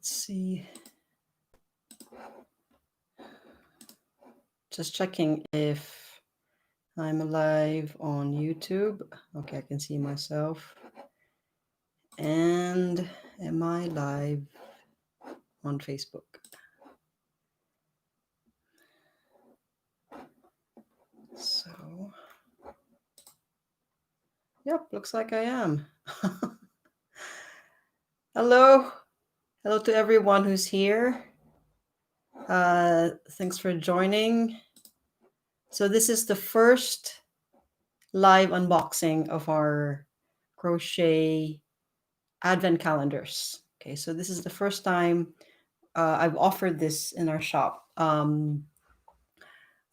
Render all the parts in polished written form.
Let's see. Just checking if I'm live on YouTube. Okay, I can see myself. And am I live on Facebook? So, yep, looks like I am. Hello. Hello to everyone who's here. Thanks for joining. So this is the first live unboxing of our Crochet Advent Calendars. Okay, so this is the first time I've offered this in our shop.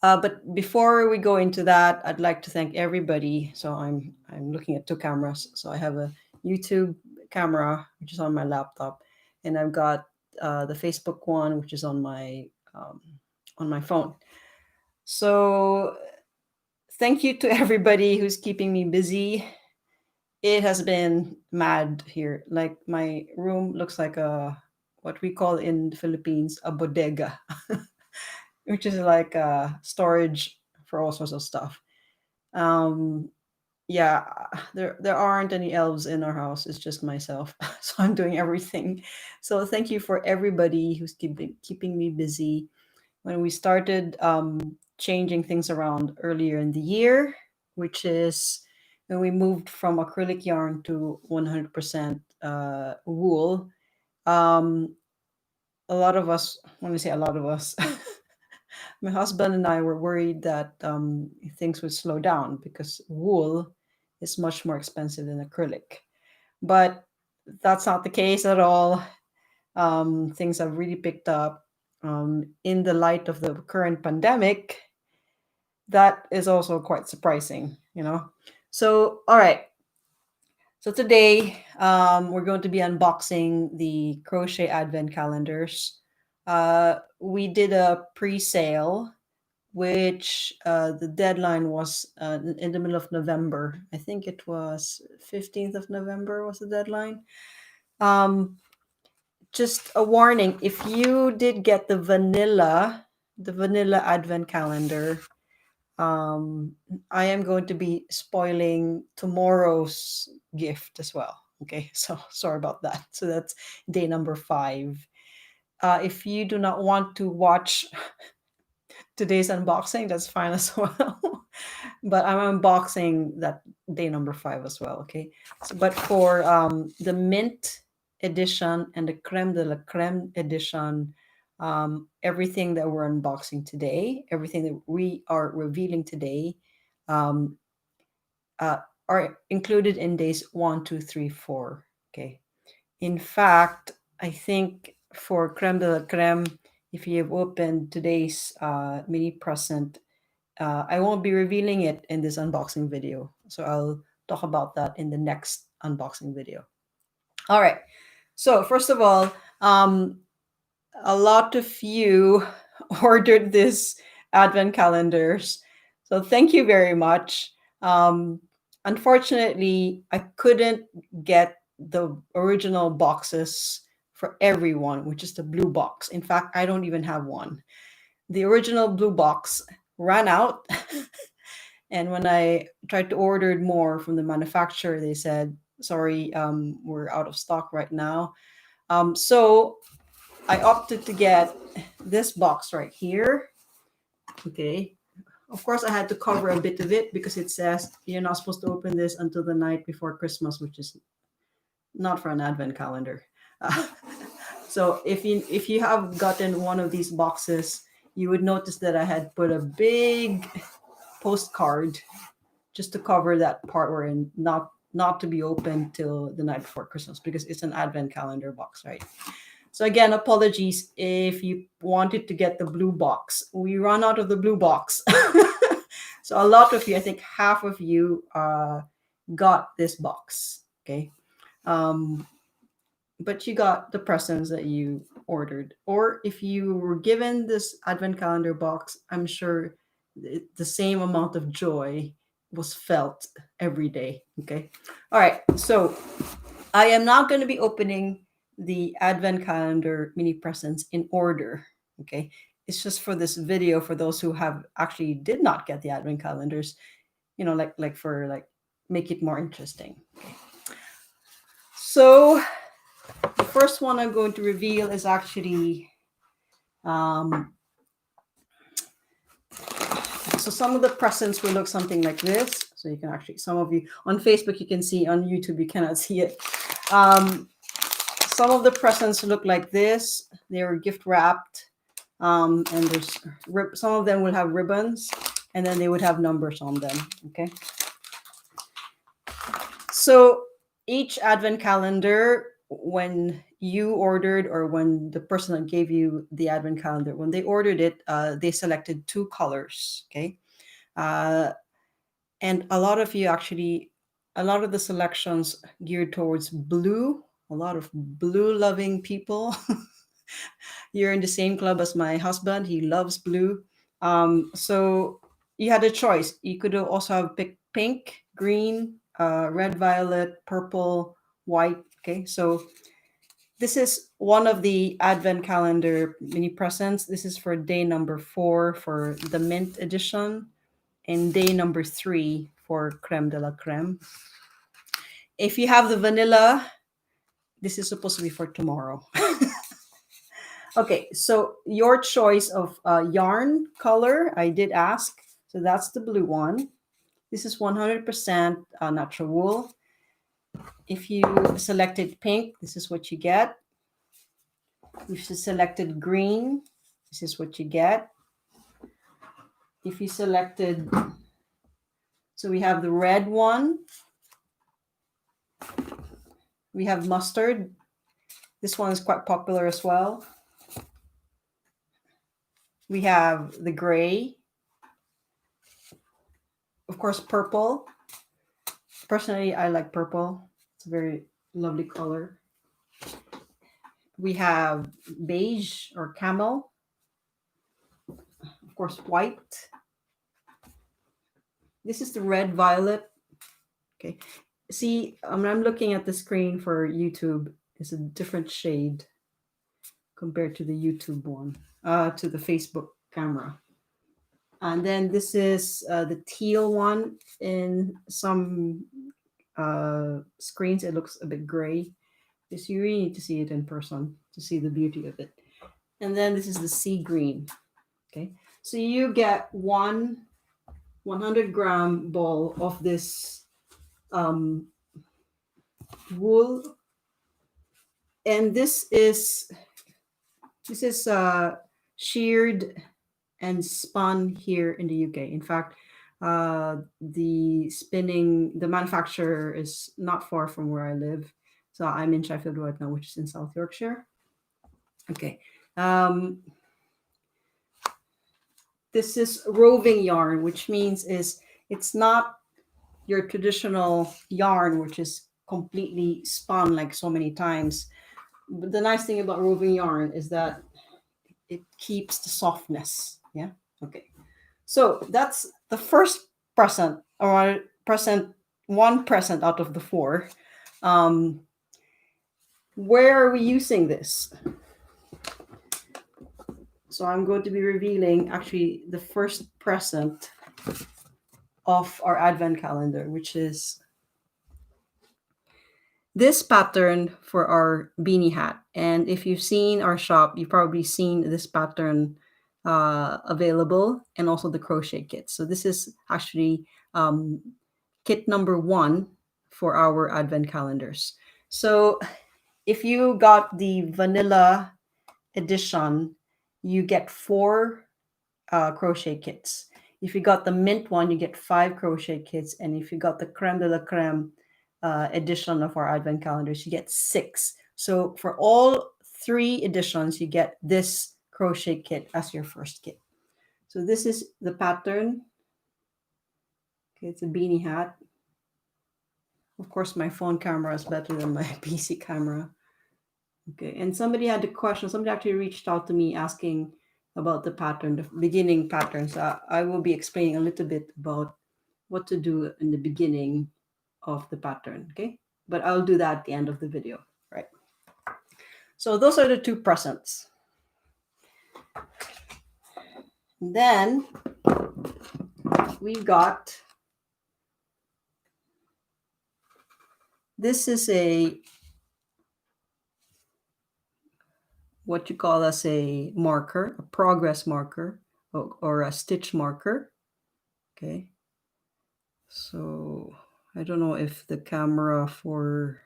But before we go into that, I'd like to thank everybody. So I'm looking at two cameras. So I have a YouTube camera, which is on my laptop, and I've got the Facebook one, which is on my phone. So thank you to everybody who's keeping me busy. It has been mad here. Like my room looks like what we call in the Philippines a bodega, which is like a storage for all sorts of stuff. Yeah, there aren't any elves in our house. It's just myself, so I'm doing everything. So thank you for everybody who's keeping me busy. When we started changing things around earlier in the year, which is when we moved from acrylic yarn to 100% wool. A lot of us, when we say a lot of us, my husband and I were worried that things would slow down because wool is much more expensive than acrylic. But that's not the case at all. Things have really picked up. In the light of the current pandemic, that is also quite surprising, you know. So, all right. So today we're going to be unboxing the Crochet Advent Calendars. We did a pre-sale, which the deadline was in the middle of November. I think it was 15th of November was the deadline. Just a warning, if you did get the vanilla Advent Calendar, I am going to be spoiling tomorrow's gift as well. Okay, so sorry about that. So that's day number 5. If you do not want to watch today's unboxing, that's fine as well. But I'm unboxing that day number 5 as well. Okay, so, but for the mint edition and the creme de la creme edition, everything that we're unboxing today, everything that we are revealing today, um, are included in days 1, 2, 3, 4. Okay. In fact, I think for creme de la creme, if you have opened today's mini present, I won't be revealing it in this unboxing video. So I'll talk about that in the next unboxing video. All right. So first of all, a lot of you ordered this Advent calendars. So thank you very much. Unfortunately, I couldn't get the original boxes for everyone, which is the blue box. In fact, I don't even have one. The original blue box ran out. And when I tried to order more from the manufacturer, they said, sorry, we're out of stock right now. So I opted to get this box right here. Okay. Of course, I had to cover a bit of it because it says you're not supposed to open this until the night before Christmas, which is not for an Advent calendar. So if you have gotten one of these boxes, you would notice that I had put a big postcard just to cover that part where not to be opened till the night before Christmas because it's an Advent calendar box, right? So again, apologies if you wanted to get the blue box. We run out of the blue box. So a lot of you, I think half of you got this box, okay? But you got the presents that you ordered. Or if you were given this Advent calendar box, I'm sure the same amount of joy was felt every day, okay? All right, so I am not going to be opening the Advent Calendar mini presents in order. Okay. It's just for this video for those who have actually did not get the Advent calendars, you know, like for like make it more interesting. Okay. So the first one I'm going to reveal is actually so some of the presents will look something like this. So you can actually, some of you on Facebook, you can see, on YouTube, you cannot see it. Some of the presents look like this. They're gift wrapped. And there's some of them will have ribbons, and then they would have numbers on them. Okay. So each Advent calendar, when you ordered, or when the person that gave you the Advent calendar, when they ordered it, they selected 2 colors. Okay. And a lot of you actually, a lot of the selections geared towards blue, a lot of blue loving people. You're in the same club as my husband. He loves blue. So you had a choice. You could also have picked pink, green, red, violet, purple, white. Okay. So this is one of the Advent calendar mini presents. This is for day number 4 for the mint edition, and day number 3 for creme de la creme. If you have the vanilla, this is supposed to be for tomorrow. Okay, so your choice of yarn color, I did ask. So that's the blue one. This is 100% natural wool. If you selected pink, this is what you get. If you selected green, this is what you get. If you selected, so we have the red one. We have mustard. This one is quite popular as well. We have the gray. Of course, purple. Personally, I like purple. It's a very lovely color. We have beige or camel. Of course, white. This is the red violet. Okay. See, when I'm looking at the screen for YouTube, it's a different shade compared to the YouTube one, to the Facebook camera. And then this is the teal one. In some screens, it looks a bit gray. Because you really need to see it in person to see the beauty of it. And then this is the sea green. Okay, so you get 100-gram ball of this wool, and this is sheared and spun here in the UK. In fact, the manufacturer is not far from where I live. So I'm in Sheffield right now, which is in South Yorkshire. Okay. This is roving yarn, which means it's not your traditional yarn, which is completely spun like so many times. But the nice thing about roving yarn is that it keeps the softness. Yeah. Okay. So that's the first present, or one present out of the 4. Where are we using this? So I'm going to be revealing actually the first present of our Advent calendar, which is this pattern for our beanie hat. And if you've seen our shop, you've probably seen this pattern available, and also the crochet kit. So this is actually kit number 1 for our Advent calendars. So if you got the vanilla edition, you get 4 crochet kits. If you got the mint one, you get 5 crochet kits. And if you got the creme de la creme edition of our Advent calendars, you get 6. So for all 3 editions, you get this crochet kit as your first kit. So this is the pattern. Okay, it's a beanie hat. Of course, my phone camera is better than my PC camera. Okay, and somebody had a question. Somebody actually reached out to me asking about the pattern, the beginning pattern. So I will be explaining a little bit about what to do in the beginning of the pattern. Okay, but I'll do that at the end of the video, right? So those are the two presents. And then we've got, this is what you call as a marker, a progress marker, or a stitch marker. Okay. So I don't know if the camera for,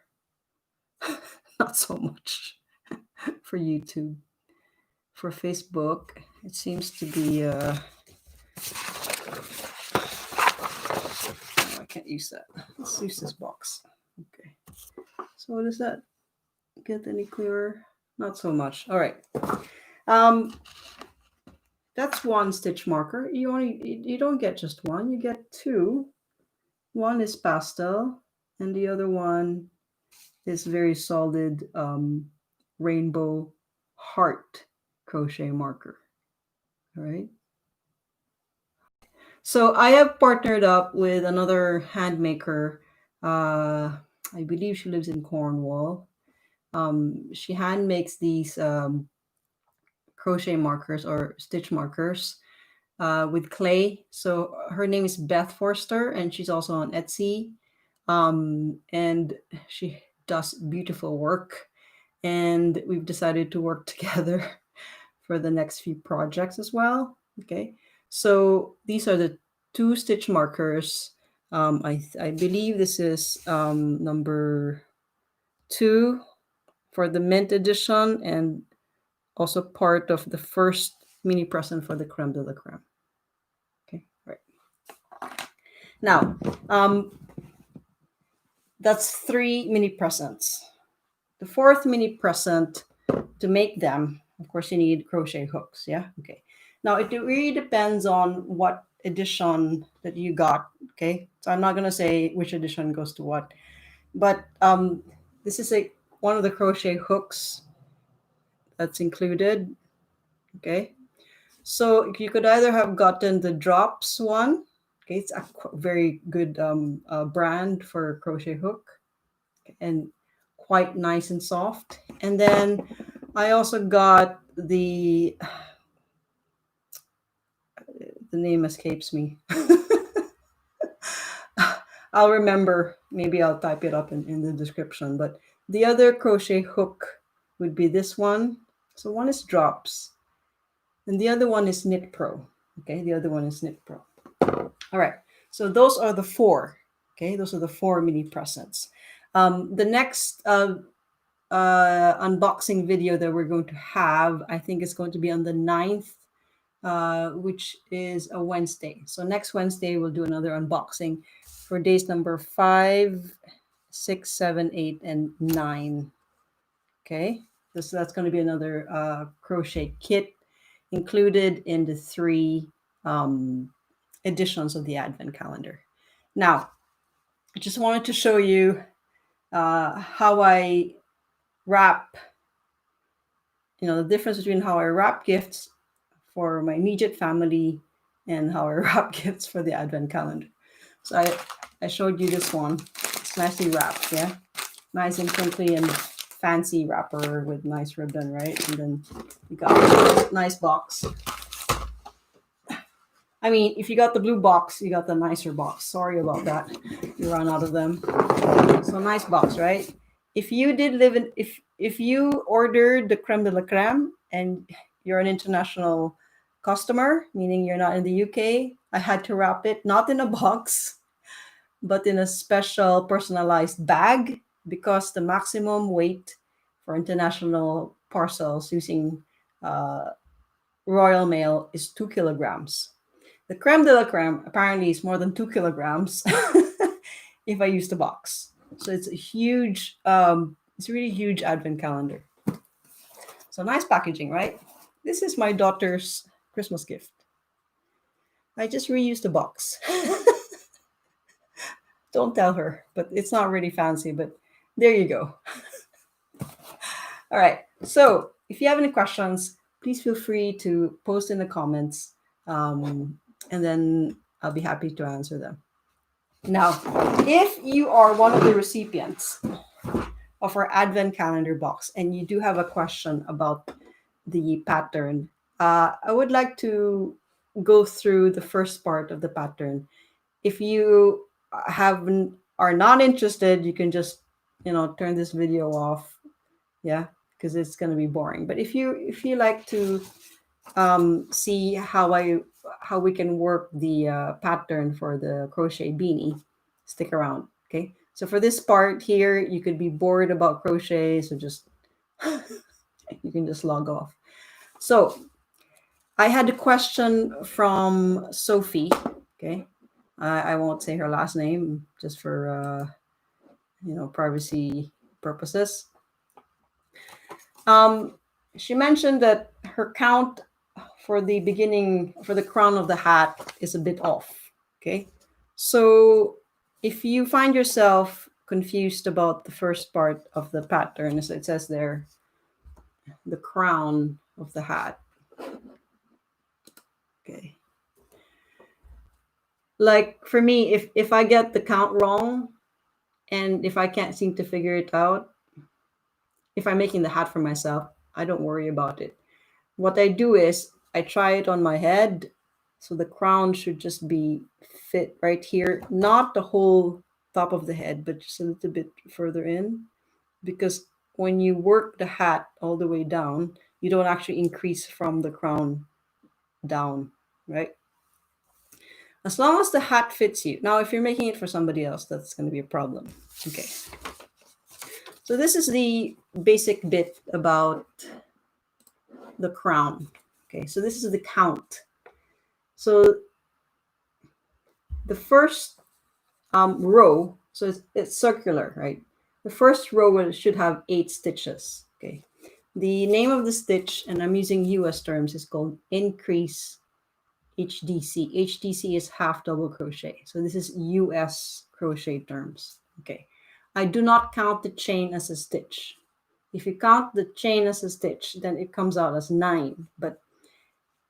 not so much for YouTube. For Facebook, it seems to be, I can't use that. Let's use this box. Okay. So does that get any clearer? Not so much. All right. That's one stitch marker. You don't get just one, you get two. One is pastel and the other one is very solid rainbow heart crochet marker. All right. So I have partnered up with another hand maker. I believe she lives in Cornwall. She hand makes these crochet markers or stitch markers with clay. So her name is Beth Forster, and she's also on Etsy. And she does beautiful work. And we've decided to work together for the next few projects as well. Okay. So these are the two stitch markers. I believe this is number 2 for the mint edition and also part of the first mini present for the creme de la creme. Okay, right. Now, that's 3 mini presents. The 4th mini present, to make them, of course, you need crochet hooks. Yeah. Okay. Now, it really depends on what edition that you got. Okay. So I'm not going to say which edition goes to what, but this is one of the crochet hooks that's included. Okay. So you could either have gotten the drops one. Okay. It's a very good brand for crochet hook and quite nice and soft. And then I also got the name escapes me. I'll remember, maybe I'll type it up in the description, but the other crochet hook would be this one. So one is drops and the other one is Knit Pro. Okay, the other one is Knit Pro. All right, so those are the 4. Okay, those are the 4 mini presents. The next unboxing video that we're going to have, I think it's going to be on the 9th, which is a Wednesday. So next Wednesday, we'll do another unboxing for days number 5, 6, 7, 8, and 9. Okay, so that's going to be another crochet kit included in the 3 editions of the Advent calendar. Now, I just wanted to show you how I wrap, the difference between how I wrap gifts for my immediate family and how I wrap gifts for the Advent calendar. So I showed you this one. It's nicely wrapped, yeah? Nice and crinkly and fancy wrapper with nice ribbon, right? And then you got a nice box. I mean, if you got the blue box, you got the nicer box. Sorry about that. You ran out of them. So nice box, right? If you did live in, if you ordered the creme de la creme and you're an international customer, meaning you're not in the UK, I had to wrap it not in a box, but in a special personalized bag because the maximum weight for international parcels using Royal Mail is 2 kilograms. The creme de la creme apparently is more than 2 kilograms if I use the box. So it's a huge, it's a really huge Advent calendar. So nice packaging, right? This is my daughter's Christmas gift. I just reused the box. Don't tell her, but it's not really fancy, but there you go. All right. So if you have any questions, please feel free to post in the comments, and then I'll be happy to answer them. Now, if you are one of the recipients of our Advent calendar box, and you do have a question about the pattern, I would like to go through the first part of the pattern. If you are not interested, you can just turn this video off. Yeah, because it's going to be boring. But if you like to see how we can work the pattern for the crochet beanie, stick around. Okay, so for this part here, you could be bored about crochet, so just you can just log off. So I had a question from Sophie. Okay, I won't say her last name just for privacy purposes. She mentioned that her count for the crown of the hat is a bit off. Okay, so if you find yourself confused about the first part of the pattern, as it says there, the crown of the hat. Okay, like for me, if I get the count wrong and if I can't seem to figure it out, if I'm making the hat for myself, I don't worry about it. What I do is I try it on my head. So the crown should just be fit right here, not the whole top of the head, but just a little bit further in. Because when you work the hat all the way down, you don't actually increase from the crown down, right? As long as the hat fits you. Now, if you're making it for somebody else, that's going to be a problem. Okay. So this is the basic bit about the crown. Okay, so this is the count. So the first row, so it's circular, right? The first row should have 8 stitches. Okay, the name of the stitch, and I'm using US terms, is called increase HDC. HDC is half double crochet. So this is US crochet terms. Okay, I do not count the chain as a stitch. If you count the chain as a stitch, then it comes out as 9. But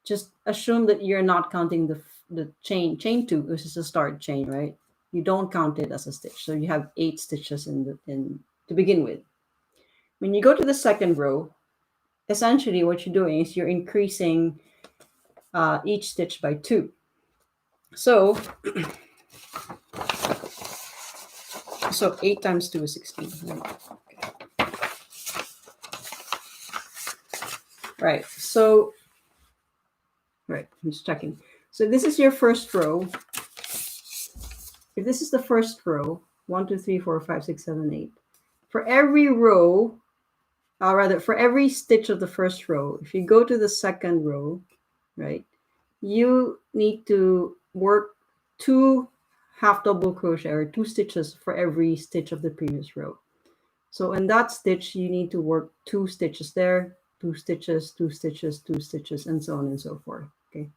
just assume that you're not counting the chain 2, which is a start chain, right? You don't count it as a stitch. So you have 8 stitches in to begin with. When you go to the second row, essentially what you're doing is you're increasing each stitch by 2. So 8 times 2 is 16. Okay. Right. So right, I'm just checking. So this is your first row. If this is the first row, 1, 2, 3, 4, 5, 6, 7, 8. For every row, or rather, for every stitch of the first row, if you go to the second row, right, you need to work 2 half double crochet or 2 stitches for every stitch of the previous row. So in that stitch, you need to work 2 stitches there, 2 stitches, 2 stitches, 2 stitches, and so on and so forth. Okay.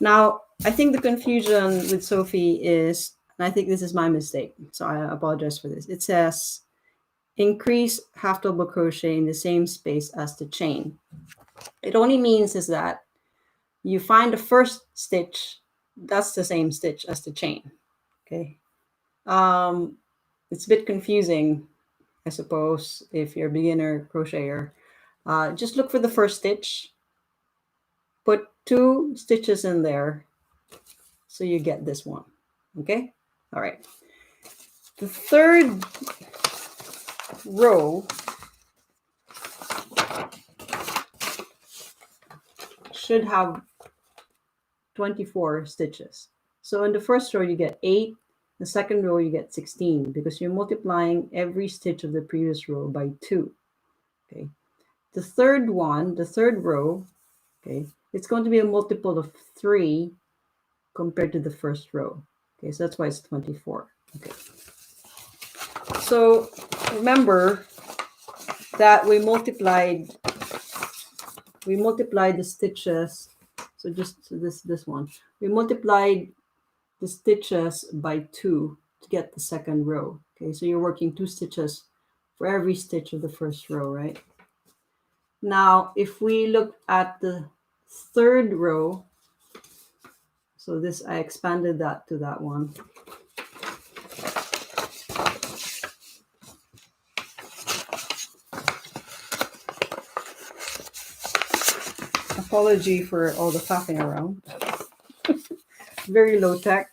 Now, I think the confusion with Sophie is, and I think this is my mistake, so I apologize for this. It says increase half double crochet in the same space as the chain. It only means is that you find the first stitch, that's the same stitch as the chain. Okay. It's a bit confusing, I suppose, if you're a beginner crocheter. Just look for the first stitch, put 2 stitches in there, so you get this one. Okay. All right. The third row should have 24 stitches. So in the first row, you get 8. The second row, you get 16 because you're multiplying every stitch of the previous row by 2. Okay. The third row, okay, it's going to be a multiple of 3 compared to the first row. Okay, so that's why it's 24. Okay. So remember that we multiplied the stitches. So this one. We multiplied the stitches by 2 to get the second row. Okay, so you're working 2 stitches for every stitch of the first row, right? Now, if we look at the third row, so this, I expanded that to that one. Apology for all the faffing around. Very low tech.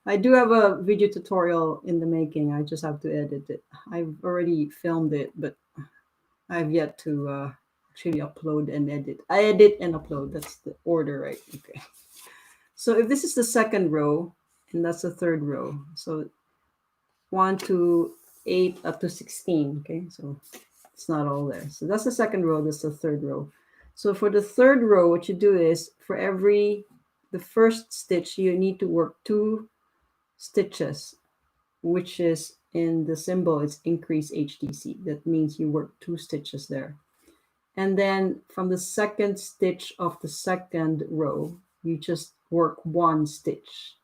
I do have a video tutorial in the making. I just have to edit it. I've already filmed it, but I've yet to actually upload and edit. I edit and upload. That's the order, right? Okay. So if this is the second row, and that's the third row. So 1 to 8 up to 16. Okay, so it's not all there. So that's the second row. That's the third row. So for the third row, what you do is for the first stitch, you need to work 2 stitches, which is in the symbol, it's increase HTC. That means you work 2 stitches there. And then from the second stitch of the second row, you just work 1 stitch.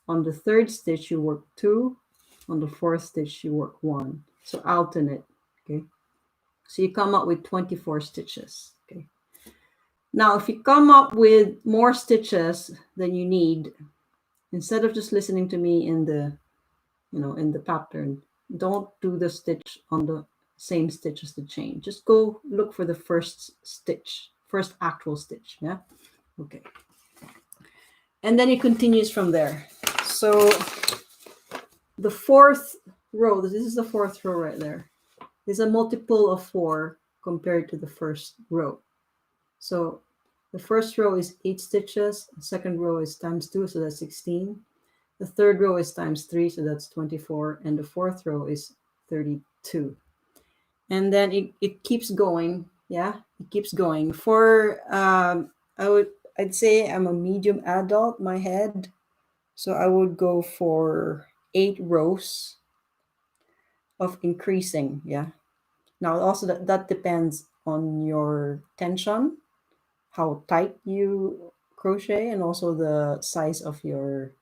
On the third stitch, you work 2. On the fourth stitch, you work 1. So alternate, okay? So you come up with 24 stitches, okay? Now, if you come up with more stitches than you need, instead of just listening to me in the, in the pattern, don't do the stitch on the same stitch as the chain. Just go look for the first stitch, first actual stitch, yeah? Okay. And then it continues from there. So the fourth row, this is the fourth row right there, is a multiple of 4 compared to the first row. So the first row is 8 stitches, the second row is times 2, so that's 16. The third row is times 3, so that's 24, and the fourth row is 32. And then it keeps going, yeah, it keeps going. For I'd say I'm a medium adult, my head, so I would go for 8 rows of increasing, yeah. Now also that depends on your tension, how tight you crochet, and also the size of your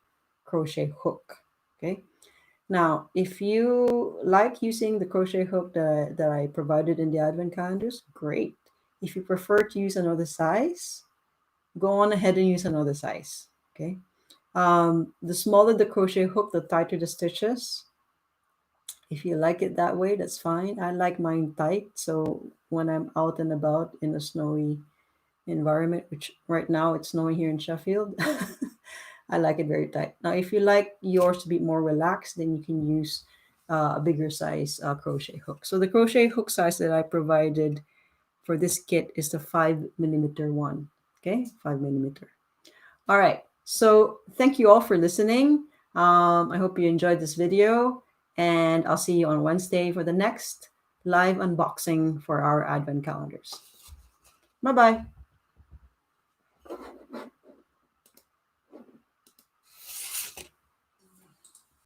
crochet hook, okay? Now, if you like using the crochet hook that I provided in the Advent calendars, great. If you prefer to use another size, go on ahead and use another size, okay? The smaller the crochet hook, the tighter the stitches. If you like it that way, that's fine. I like mine tight, so when I'm out and about in a snowy environment, which right now it's snowing here in Sheffield, I like it very tight. Now, if you like yours to be more relaxed, then you can use a bigger size crochet hook. So the crochet hook size that I provided for this kit is the 5mm one, okay? 5mm. All right, so thank you all for listening. I hope you enjoyed this video, and I'll see you on Wednesday for the next live unboxing for our Advent calendars. Bye-bye.